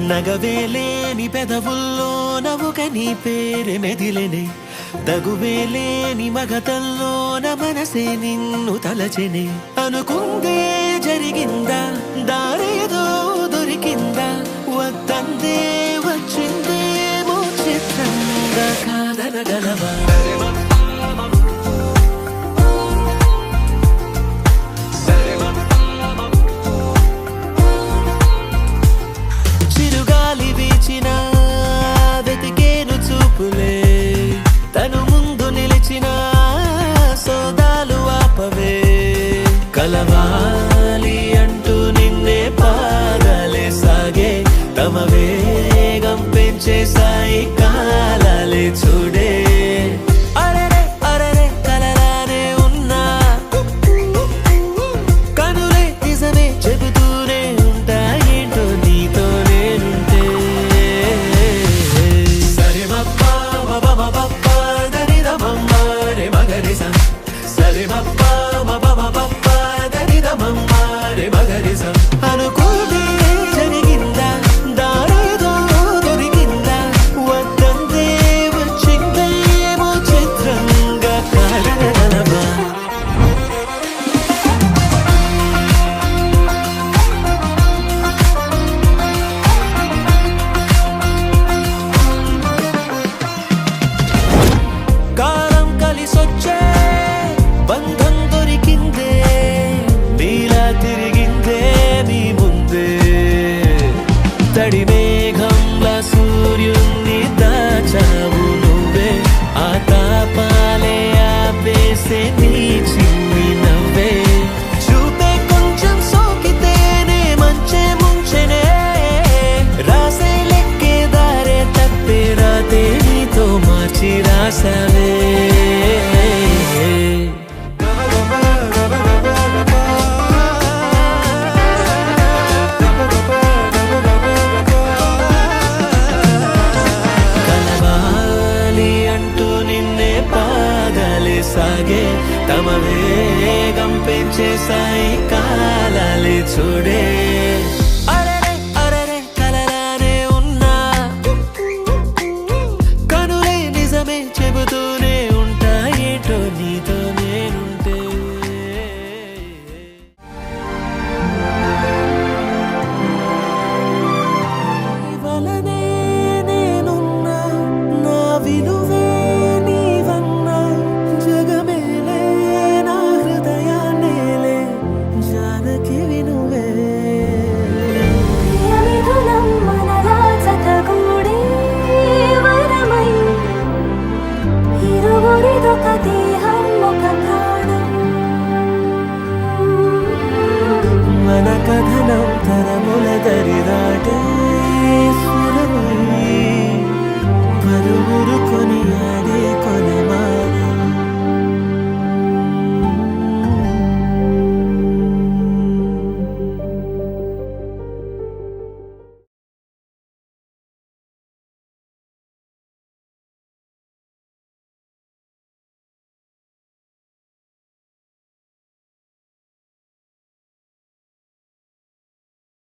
నగవేలేని పెదవుల్లో నవ్వుక నీ పేరు మెదిలెనే తగువేలేని మగతల్లోన మనసే నిన్ను తలచెనే అనుకుందే జరిగిందా దారేదో దొరికిందా వద్దందే వచ్చిందేమో చిత్రంగా కాదనగలవా చిరుగాలి వీచిన వెతికేను చూపులే తను ముందు నిలిచిన సోదాలు ఆపవే కలవాలి అంటూ నిన్నే పాదాలే సాగే తమ వేగం పెంచేసాయి కాలాలే చూడే అరెరే అరెరే కలలానే ఉన్నా కనులే నిజమే చెబుతూనే ఉంటా ఏంటో నీతో నేనుంటే సరే మప్పా మబమబప్పా దరిదమమ్మా రే మగరిసా సరే మప్పా మబమబప్పా దరిదమమ్మా రే మగరిసా అనుకోదే జరిగిందా దారేదో దొరికిందా వద్దందే వచ్చిందేమో చిత్రంగా కాదనగలవా కాలం కలిసొచ్చే బంధం దొరికిందే నీలా తిరిగిందే నీ ముందే తడి మేఘంలా సూర్యున్ని దాచావు నువ్వే ఆ తాపాలే ఆపేసే నీ చిన్ని నవ్వే చూపే కొంచెం సోకితేనే మంచే ముంచెనే రాసే లెక్కే దారే తప్పే రాతే నీతో మార్చి రాసా